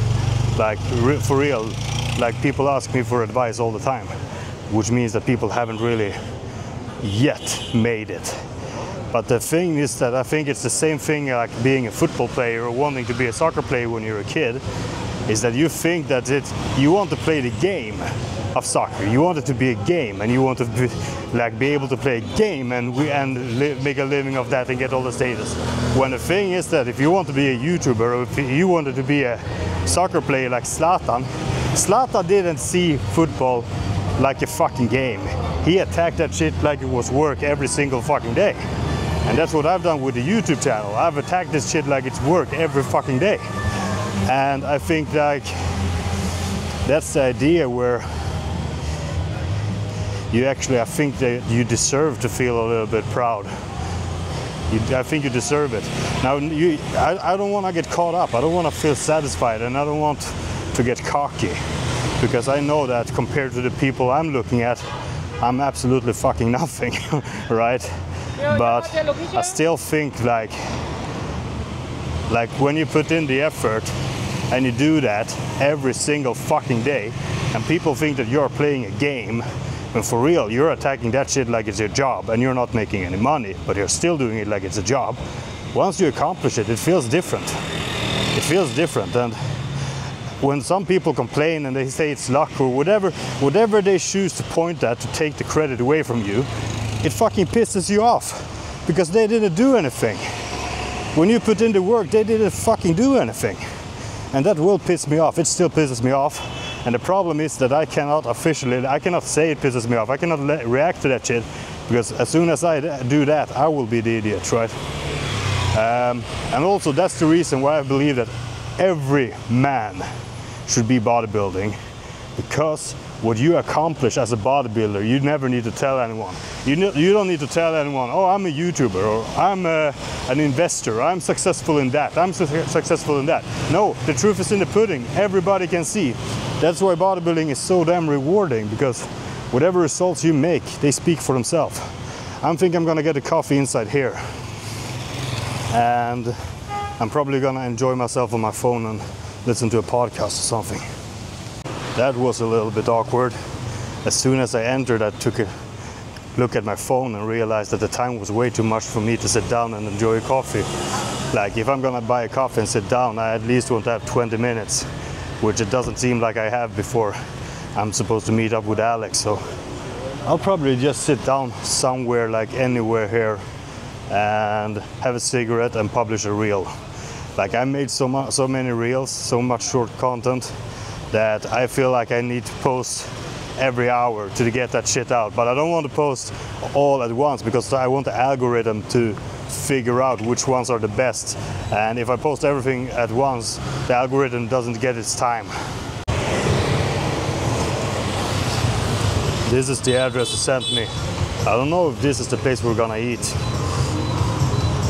Like, for real, like, people ask me for advice all the time, which means that people haven't really yet made it. But the thing is that I think it's the same thing like being a football player or wanting to be a soccer player when you're a kid, is that you think that you want to play the game, of soccer. You want it to be a game, and you want to be able to play a game and make a living of that and get all the status. When the thing is that if you want to be a YouTuber, or if you wanted to be a soccer player like Zlatan didn't see football like a fucking game. He attacked that shit like it was work every single fucking day. And that's what I've done with the YouTube channel. I've attacked this shit like it's work every fucking day. And I think like that's the idea where I think that you deserve to feel a little bit proud. I think you deserve it. Now, I don't want to get caught up. I don't want to feel satisfied, and I don't want to get cocky, because I know that compared to the people I'm looking at, I'm absolutely fucking nothing, right? But I still think like when you put in the effort and you do that every single fucking day, and people think that you're playing a game, and for real, you're attacking that shit like it's your job, and you're not making any money, but you're still doing it like it's a job. Once you accomplish it, it feels different. It feels different. And when some people complain and they say it's luck or whatever they choose to point at to take the credit away from you, it fucking pisses you off, because they didn't do anything. When you put in the work, they didn't fucking do anything. And that will piss me off. It still pisses me off. And the problem is that I cannot say it pisses me off. I cannot react to that shit, because as soon as I do that, I will be the idiot, right? And also that's the reason why I believe that every man should be bodybuilding, because what you accomplish as a bodybuilder, you never need to tell anyone. You don't need to tell anyone, oh, I'm a YouTuber, or I'm an investor, I'm successful in that, I'm successful in that. No, the truth is in the pudding. Everybody can see. That's why bodybuilding is so damn rewarding, because whatever results you make, they speak for themselves. I think I'm gonna get a coffee inside here, and I'm probably gonna enjoy myself on my phone and listen to a podcast or something. That was a little bit awkward. As soon as I entered, I took a look at my phone and realized that the time was way too much for me to sit down and enjoy a coffee. Like, if I'm gonna buy a coffee and sit down, I at least want to have 20 minutes, which it doesn't seem like I have before I'm supposed to meet up with Alex. So I'll probably just sit down somewhere, like anywhere here, and have a cigarette and publish a reel. Like, I made so many reels, so much short content, that I feel like I need to post every hour to get that shit out. But I don't want to post all at once, because I want the algorithm to figure out which ones are the best. And if I post everything at once, the algorithm doesn't get its time. This is the address he sent me. I don't know if this is the place we're gonna eat.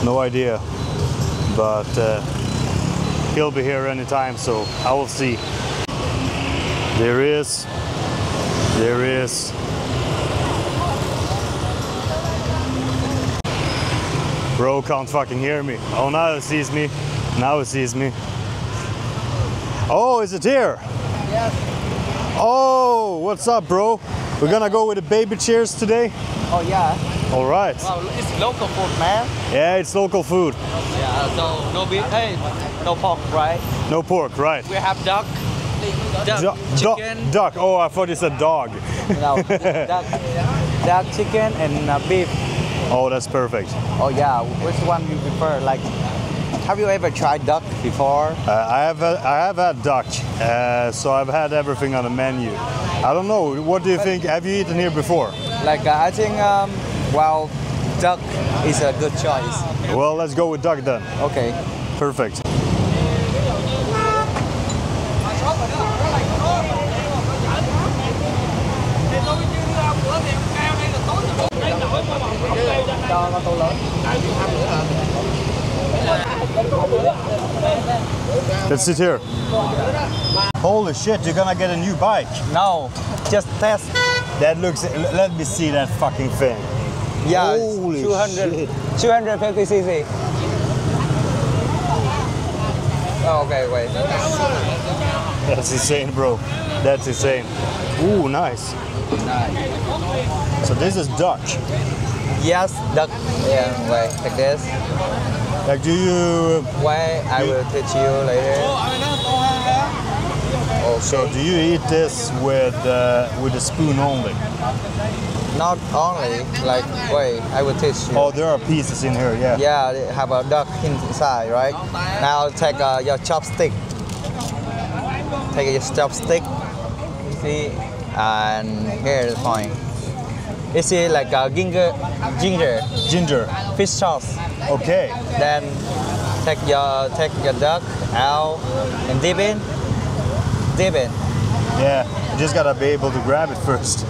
No idea. But he'll be here anytime, so I will see. There is. Bro can't fucking hear me. Oh, now he sees me. Oh, is it here? Yes. Oh, what's up, bro? We're gonna go with the baby chairs today? Oh, yeah. All right. Well, it's local food, man. Yeah, it's local food. Yeah, so no beef, hey, no pork, right? No pork, right? We have duck, chicken. Duck. Oh, I thought you said dog. No, duck, chicken, and beef. Oh, that's perfect. Oh, yeah. Which one you prefer? Like, have you ever tried duck before? I have had duck, so I've had everything on the menu. I don't know. What do you think? Have you eaten here before? Like, I think, well, duck is a good choice. Well, let's go with duck then. Okay. Perfect. Let's sit here. Holy shit, you're gonna get a new bike. No, just test. That looks, let me see that fucking thing. Yeah, holy 200, 250 cc. Oh, okay, wait. That's insane, bro. That's insane. Ooh, nice. So this is duck. Yes, duck. Yeah, wait, like this. Like, do you... Wait, I will teach you later. So do you eat this with a spoon only? Not only, like, wait, I will teach you. Oh, there are pieces in here, yeah. Yeah, they have a duck inside, right? Now take your chopstick. Take your chopstick. See, and here's the point. You see, like ginger fish sauce. Okay. Then take your duck out and dip in. Yeah, you just gotta be able to grab it first.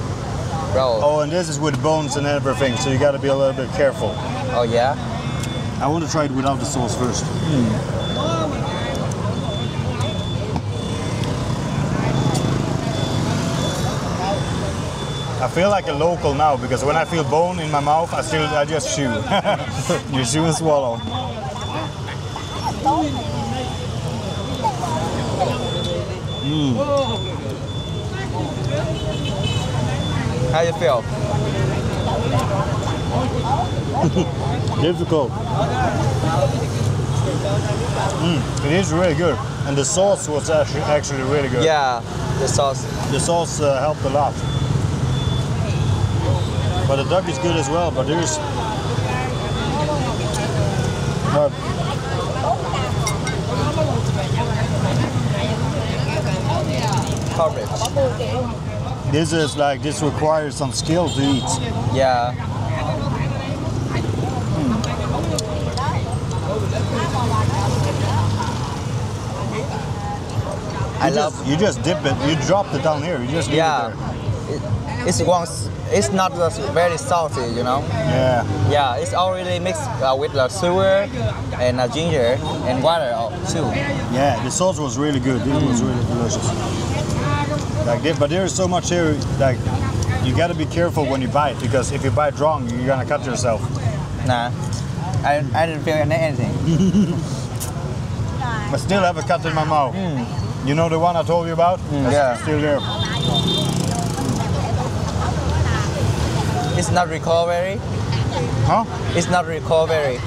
Bro. Oh, and this is with bones and everything, so you gotta be a little bit careful. Oh yeah. I want to try it without the sauce first. I feel like a local now because when I feel bone in my mouth, I just chew. You chew and swallow. How you feel? Difficult. It is really good, and the sauce was actually really good. Yeah, the sauce. The sauce helped a lot. But the duck is good as well, but there's... Coverage. This requires some skill to eat. Yeah. You just dip it, you drop it down here, you just leave it there. It's not very salty, you know. Yeah. Yeah, it's already mixed with the sugar and ginger and water too. Yeah, the sauce was really good. It was really delicious. But there is so much here. Like, you gotta be careful when you bite because if you bite wrong, you're gonna cut yourself. Nah, I didn't feel anything. I still have a cut in my mouth. You know the one I told you about? Yeah. Still there. It's not recovery. Huh? It's not recovery.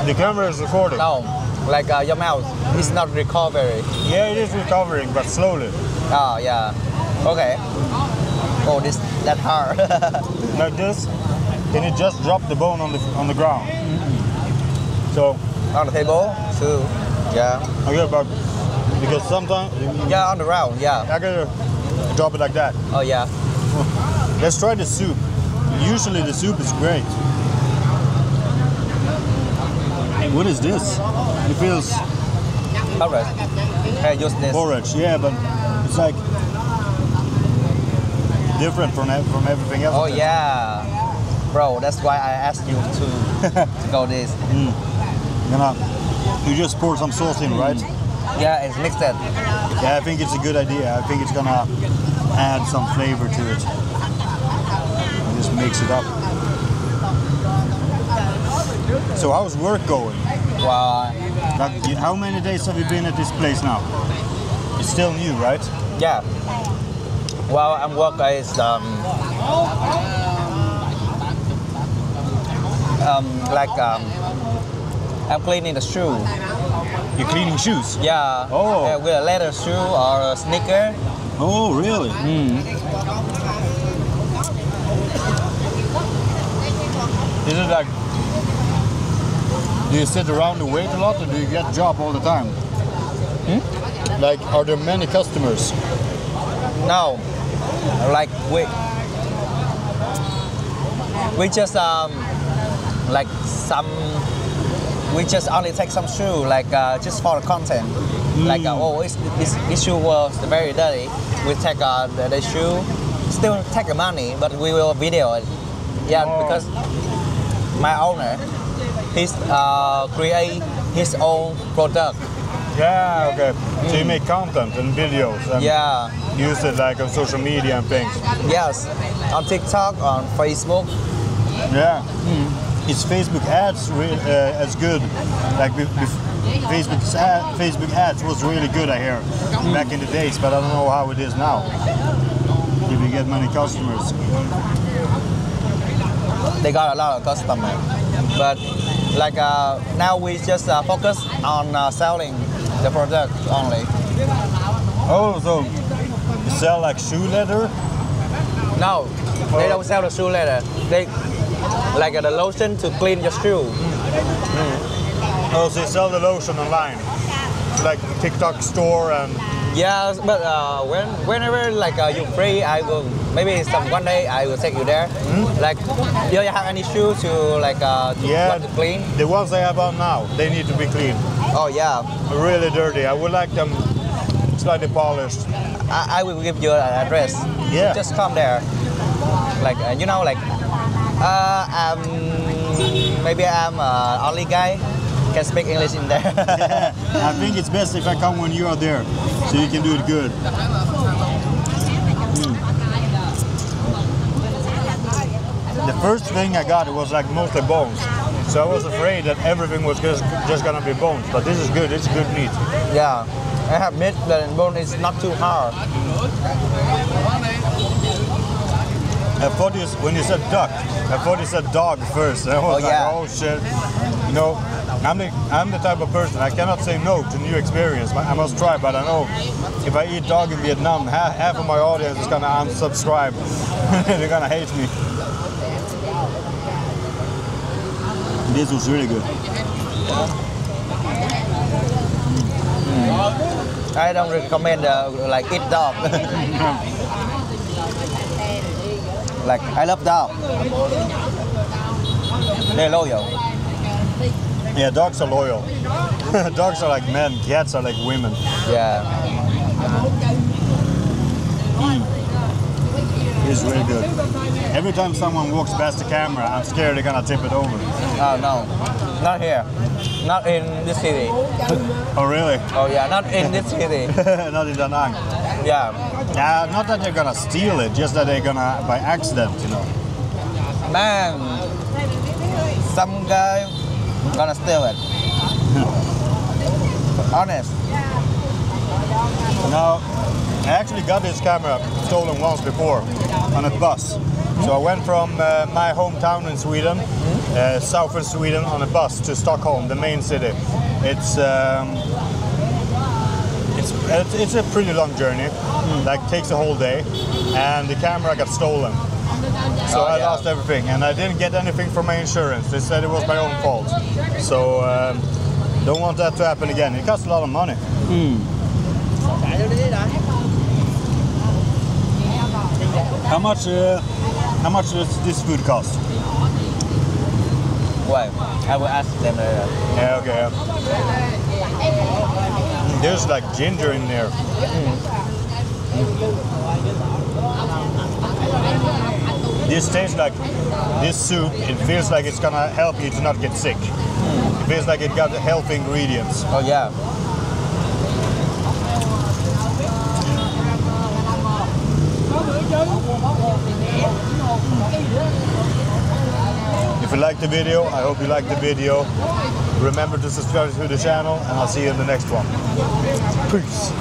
The camera is recording. No, like your mouth. It's not recovery. Yeah, it is recovering, but slowly. Oh yeah. Okay. Oh, that hard. Like this, and it just dropped the bone on the ground. So On the table too. Yeah. okay, but because sometimes Yeah, on the ground. Yeah. I gotta drop it like that. Oh yeah. Let's try the soup. Usually the soup is great. What is this? It feels Porridge. Hey, use this. porridge, yeah, but it's like different from everything else. Oh yeah. Bro, that's why I asked you to go this. You just pour some sauce in, right? Yeah, it's mixed it. Yeah, I think it's a good idea. I think it's gonna add some flavor to it. Just mix it up. So how's work going? Well, Like, how many days have you been at this place now? It's still new, right? yeah. Well, I'm work is I'm cleaning the shoe. You're cleaning shoes? Yeah. Oh. With a leather shoe or a sneaker. Oh, really? Is it like, do you sit around and wait a lot or do you get job all the time? Like, are there many customers? No. Like we just like we just only take some shoe like just for the content. Like this shoe was very dirty. We take the shoe, still take the money, but we will video it. Yeah, because my owner, he's create his own product. Yeah, okay. So you make content and videos and Yeah. use it like on social media and things. Yes. On TikTok, on Facebook. Yeah. Is Facebook ads as good? Like Facebook ads was really good, I hear, back in the days, but I don't know how it is now. If you get many customers. They got a lot of customers, but like now we just focus on selling the product only. Oh, so you sell like shoe leather? No, they don't sell the shoe leather. They like the lotion to clean your shoe. Oh, so you sell the lotion online, like TikTok store and. Yes, but whenever like you're free, I will maybe one day I will take you there. Like, do you have any shoes to like want to clean? The ones I have on now, they need to be clean. Oh yeah, Really dirty. I would like them slightly polished. I will give you an address. Yeah. Just come there. Like you know, like maybe I'm only guy can speak English in there. I think it's best if I come when you are there, so you can do it good. The first thing I got, it was like mostly bones. So I was afraid that everything was just gonna be bones, but this is good, it's good meat. Yeah, I have meat that bone is not too hard. I thought when you said duck, I thought you said dog first. And I was like, yeah. oh shit. You know, I'm the type of person, I cannot say no to new experience. I must try, but I know if I eat dog in Vietnam, half of my audience is gonna unsubscribe. They're gonna hate me. This was really good. I don't recommend like eat dog. Like I love dog. They're loyal. Yeah, dogs are loyal. Dogs are like men, cats are like women. Yeah. It's really good. Every time someone walks past the camera, I'm scared they're gonna tip it over. Oh no, not here. Not in this city. Oh really? Oh yeah, not in this city. Not in Da Nang. Yeah. Not that they're gonna steal it, just that they're gonna by accident, you know. Man, some guy gonna steal it. Honest. Now, I actually got this camera stolen once before on a bus. So I went from my hometown in Sweden, southern Sweden, on a bus to Stockholm, the main city. It's a pretty long journey, like takes a whole day, and the camera got stolen. So I lost everything, and I didn't get anything from my insurance. They said it was my own fault. So don't want that to happen again. It costs a lot of money. How much does this food cost? Wait, I will ask them later. Yeah, okay. There's like ginger in there. This tastes like, this soup, it feels like it's gonna help you to not get sick. It feels like it got healthy ingredients. Oh yeah. If you liked the video, I hope you liked the video. Remember to subscribe to the channel, and I'll see you in the next one. Peace.